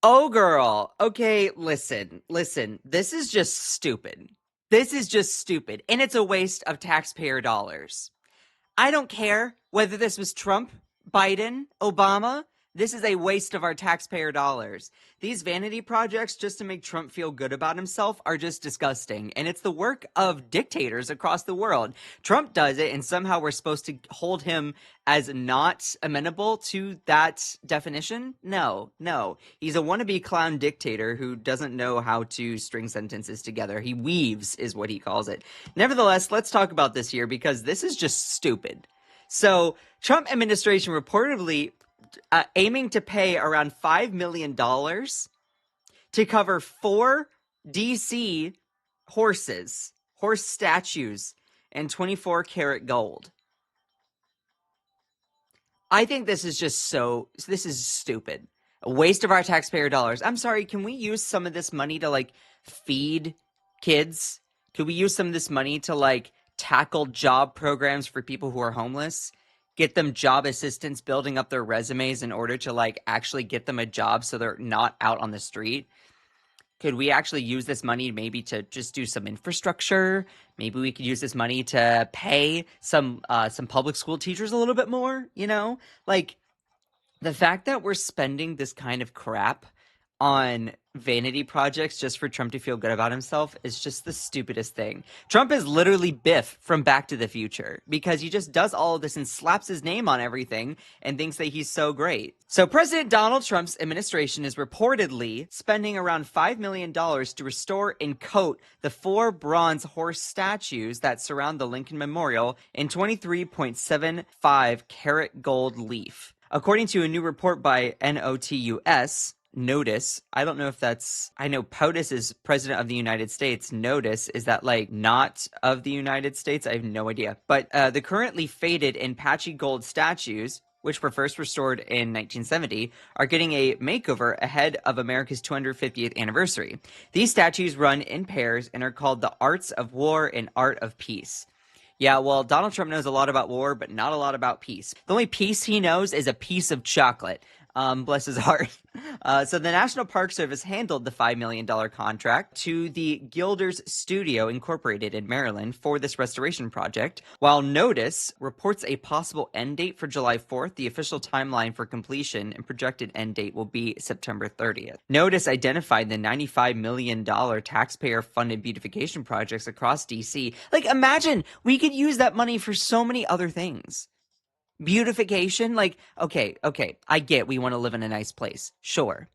Oh, girl. Okay, listen. This is just stupid. This is just stupid. And it's a waste of taxpayer dollars. I don't care whether this was Trump, Biden, Obama. This is a waste of our taxpayer dollars. These vanity projects just to make Trump feel good about himself are just disgusting. And it's the work of dictators across the world. Trump does it, and somehow we're supposed to hold him as not amenable to that definition? No, no. He's a wannabe clown dictator who doesn't know how to string sentences together. He weaves, is what he calls it. Nevertheless, let's talk about this here because this is just stupid. So, Trump administration reportedly aiming to pay around $5 million to cover 4 DC horse statues, and 24 karat gold. I think this is stupid. A waste of our taxpayer dollars. I'm sorry, can we use some of this money to feed kids? Could we use some of this money to tackle job programs for people who are homeless? Get them job assistance, building up their resumes in order to actually get them a job so they're not out on the street. Could we actually use this money maybe to just do some infrastructure? Maybe we could use this money to pay some public school teachers a little bit more, you know? Like the fact that we're spending this kind of crap on vanity projects just for Trump to feel good about himself is just the stupidest thing. Trump is literally Biff from Back to the Future because he just does all of this and slaps his name on everything and thinks that he's so great. So President Donald Trump's administration is reportedly spending around $5 million to restore and coat the 4 bronze horse statues that surround the Lincoln Memorial in 23.75 karat gold leaf. According to a new report by Notice. I don't know if that's. I know POTUS is president of the United States. Notice is that not of the United States? I have no idea. But the currently faded and patchy gold statues, which were first restored in 1970, are getting a makeover ahead of America's 250th anniversary. These statues run in pairs and are called the Arts of War and Art of Peace. Yeah, well, Donald Trump knows a lot about war, but not a lot about peace. The only peace he knows is a piece of chocolate. Bless his heart. So the National Park Service handled the $5 million contract to the Gilders Studio Incorporated in Maryland for this restoration project, while Notice reports a possible end date for July 4th. The official timeline for completion and projected end date will be September 30th. Notice identified the $95 million taxpayer-funded beautification projects across D.C. Imagine we could use that money for so many other things. Beautification, okay, I get we want to live in a nice place, sure.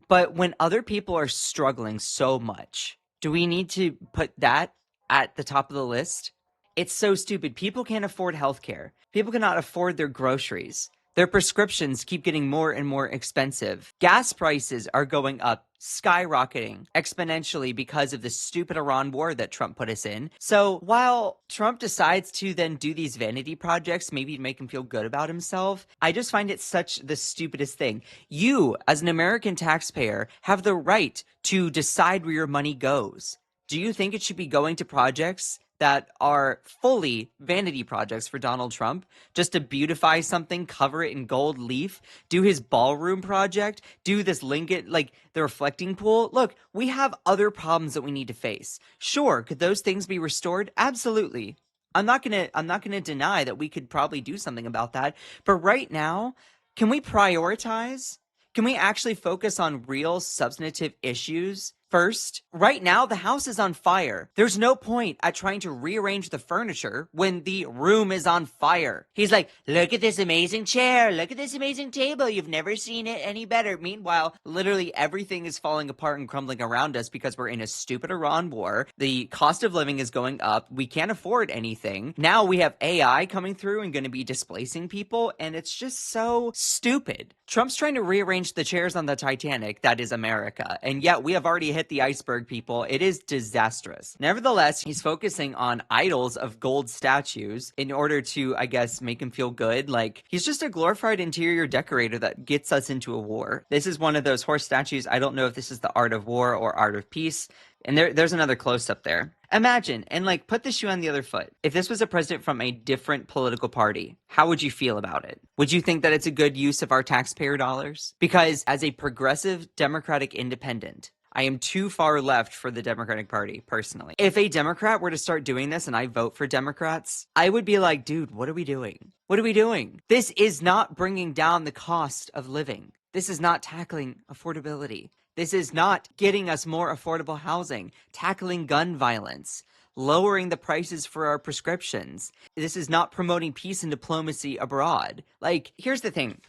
But when other people are struggling so much, do we need to put that at the top of the list? It's so stupid. People can't afford healthcare. People cannot afford their groceries. Their prescriptions keep getting more and more expensive. Gas prices are going up, skyrocketing exponentially because of the stupid Iran war that Trump put us in. So while Trump decides to then do these vanity projects, maybe to make him feel good about himself, I just find it such the stupidest thing. You, as an American taxpayer, have the right to decide where your money goes. Do you think it should be going to projects that are fully vanity projects for Donald Trump, just to beautify something, cover it in gold leaf, do his ballroom project, do this Lincoln, the reflecting pool? Look, we have other problems that we need to face. Sure, could those things be restored? Absolutely. I'm not gonna deny that we could probably do something about that. But right now, can we prioritize? Can we actually focus on real substantive issues first? Right now, the house is on fire. There's no point at trying to rearrange the furniture when the room is on fire. He's like, look at this amazing chair. Look at this amazing table. You've never seen it any better. Meanwhile, literally everything is falling apart and crumbling around us because we're in a stupid Iran war. The cost of living is going up. We can't afford anything. Now we have AI coming through and going to be displacing people. And it's just so stupid. Trump's trying to rearrange the chairs on the Titanic. That is America. And yet we have already hit at the iceberg, people. It is disastrous. Nevertheless, he's focusing on idols of gold statues in order to, I guess, make him feel good. Like, he's just a glorified interior decorator that gets us into a war. This is one of those horse statues. I don't know if this is the art of war or art of peace. And there's another close-up there. Imagine, and like put the shoe on the other foot. If this was a president from a different political party, how would you feel about it? Would you think that it's a good use of our taxpayer dollars? Because as a progressive Democratic independent, I am too far left for the Democratic Party, personally. If a Democrat were to start doing this and I vote for Democrats, I would be like, dude, what are we doing? What are we doing? This is not bringing down the cost of living. This is not tackling affordability. This is not getting us more affordable housing, tackling gun violence, lowering the prices for our prescriptions. This is not promoting peace and diplomacy abroad. Like, here's the thing.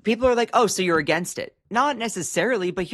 People are like, oh, so you're against it. Not necessarily, but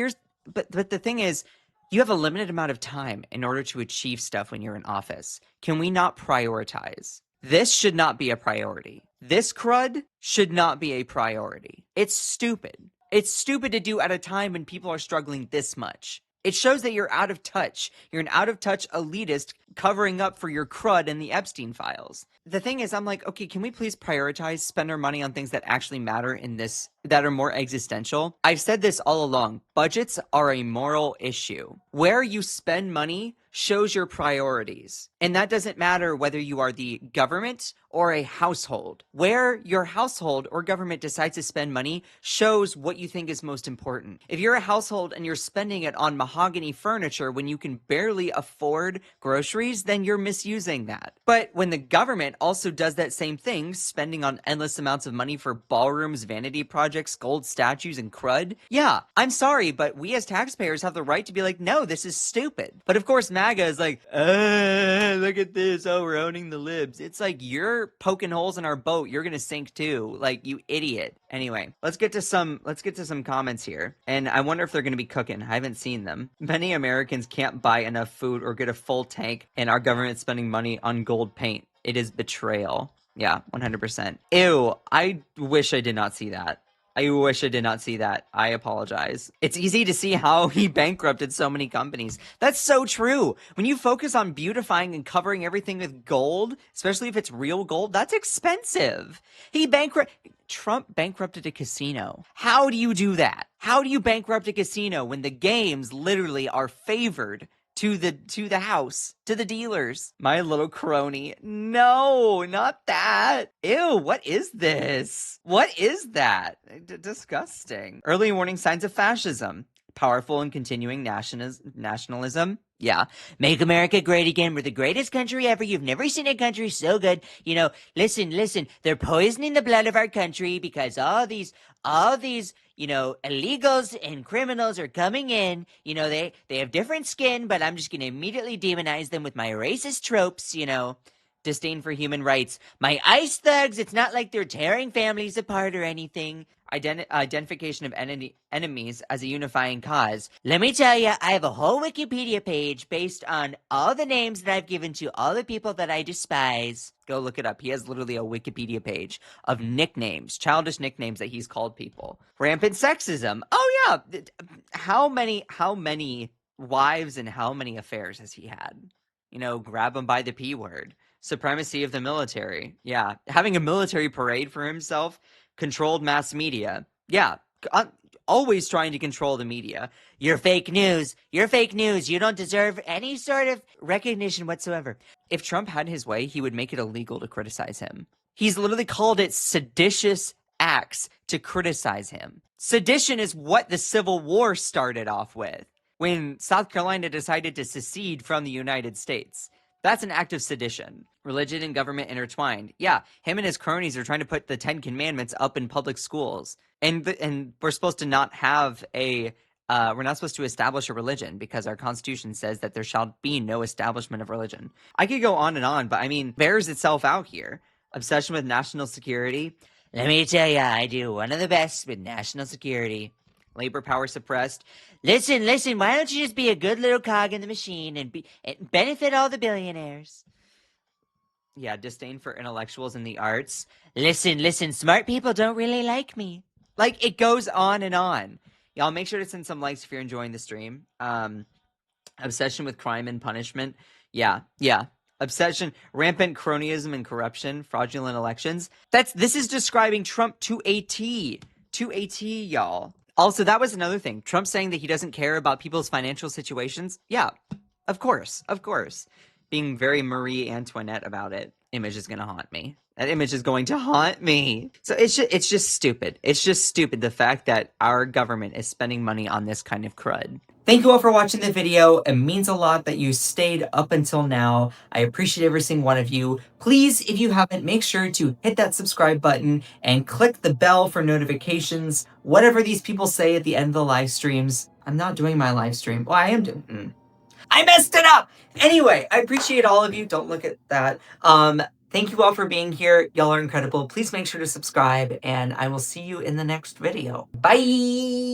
the thing is, you have a limited amount of time in order to achieve stuff when you're in office. Can we not prioritize? This should not be a priority. This crud should not be a priority. It's stupid. It's stupid to do at a time when people are struggling this much. It shows that you're out of touch. You're an out-of-touch elitist covering up for your crud in the Epstein files. The thing is, I'm like, okay, can we please prioritize, spend our money on things that actually matter in this, that are more existential? I've said this all along. Budgets are a moral issue. Where you spend money shows your priorities. And that doesn't matter whether you are the government or a household. Where your household or government decides to spend money shows what you think is most important. If you're a household and you're spending it on mahogany furniture when you can barely afford groceries, then you're misusing that. But when the government also does that same thing, spending on endless amounts of money for ballrooms, vanity projects, gold statues, and crud, yeah, I'm sorry, but we as taxpayers have the right to be like, no, this is stupid. But of course, MAGA is like, look at this, oh, we're owning the libs. It's like, you're poking holes in our boat, you're gonna sink too, like, you idiot. Anyway, let's get to some comments here, and I wonder if they're gonna be cooking. I haven't seen them. Many Americans can't buy enough food or get a full tank, and our government spending money on gold paint. It is betrayal. Yeah, 100%. Ew, I wish I did not see that. I wish I did not see that. I apologize. It's easy to see how he bankrupted so many companies. That's so true. When you focus on beautifying and covering everything with gold, especially if it's real gold, that's expensive. Trump bankrupted a casino. How do you do that? How do you bankrupt a casino when the games literally are favored to the house, to the dealers? My little crony. No, not that. Ew, what is this? What is that? Disgusting. Early warning signs of fascism. Powerful and continuing nationalism. Yeah. Make America great again. We're the greatest country ever. You've never seen a country so good. You know, listen. They're poisoning the blood of our country because all these, you know, illegals and criminals are coming in. You know, they have different skin, but I'm just going to immediately demonize them with my racist tropes, you know. Disdain for human rights. My ICE thugs, it's not like they're tearing families apart or anything. Identification of enemies as a unifying cause. Let me tell you, I have a whole Wikipedia page based on all the names that I've given to all the people that I despise. Go look it up. He has literally a Wikipedia page of nicknames, childish nicknames that he's called people. Rampant sexism. Oh yeah. How many wives and how many affairs has he had? You know, grab him by the P word. Supremacy of the military. Yeah. Having a military parade for himself. Controlled mass media. Yeah. Always trying to control the media. You're fake news. You're fake news. You don't deserve any sort of recognition whatsoever. If Trump had his way, he would make it illegal to criticize him. He's literally called it seditious acts to criticize him. Sedition is what the Civil War started off with, when South Carolina decided to secede from the United States. That's an act of sedition. Religion and government intertwined. Yeah, him and his cronies are trying to put the 10 Commandments up in public schools. And we're supposed to not have we're not supposed to establish a religion because our Constitution says that there shall be no establishment of religion. I could go on and on, but I mean, bears itself out here. Obsession with national security. Let me tell you, I do one of the best with national security. Labor power suppressed. Listen, why don't you just be a good little cog in the machine and benefit all the billionaires? Yeah, disdain for intellectuals and the arts. Listen, smart people don't really like me. Like, it goes on and on. Y'all make sure to send some likes if you're enjoying the stream. Obsession with crime and punishment. Yeah. Obsession, rampant cronyism and corruption, fraudulent elections. This is describing Trump to a T. To a T, y'all. Also, that was another thing. Trump saying that he doesn't care about people's financial situations. Yeah, of course. Being very Marie Antoinette about it. Image is gonna haunt me. That image is going to haunt me. So it's just stupid. It's just stupid the fact that our government is spending money on this kind of crud. Thank you all for watching the video. It means a lot that you stayed up until now. I appreciate every single one of you. Please, if you haven't, make sure to hit that subscribe button and click the bell for notifications. Whatever these people say at the end of the live streams. I'm not doing my live stream. Well, I am doing... I messed it up! Anyway, I appreciate all of you. Don't look at that. Thank you all for being here. Y'all are incredible. Please make sure to subscribe, and I will see you in the next video. Bye!